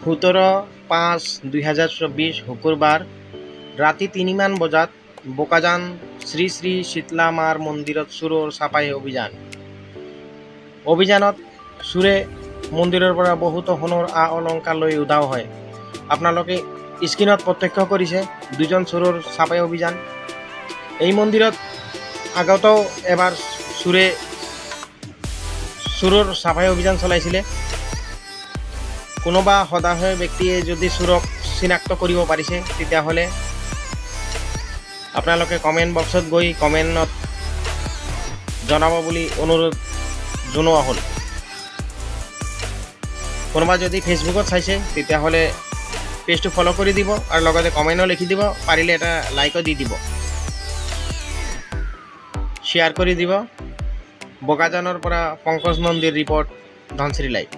17/5/2024 শুকুৰবাৰ ৰাতি 3মান বজাত বোকাজান শ্ৰী শ্ৰী শীতলা মাৰ মন্দিৰত চোৰৰ চাপাই অভিযানত চোৰে মন্দিৰৰ পৰা বহুতো সোণৰ অলংকাৰ লৈ উধাও হয়। আপোনালোকে স্ক্ৰীনত প্ৰত্যক্ষ কৰিছে দুজন চোৰৰ চাপাই অভিযান। এই মন্দিৰত আগতেও এবাৰ চোৰৰ চাপাই অভিযান চলাইছিলে। কোনোবা সদায় ব্যক্তিয়ে যদি চোৰক চিনাক্ত কৰিব পাৰিছে তেতিয়াহ'লে আপোনালোকে কমেণ্ট বক্সত গৈ কমেণ্টত জনাব বুলি অনুৰোধ জনোৱা হ'ল। কোনোবা যদি ফেচবুকত চাইছে তেতিয়াহ'লে পেজটো ফ'ল' কৰি দিব আৰু লগতে কমেণ্টও লিখি দিব, পাৰিলে এটা লাইকো দি দিব, শ্বেয়াৰ কৰি দিব। বোকাজানৰ পৰা পংকজ নন্দীৰ ৰিপৰ্ট, ধনশ্ৰী লাইভ।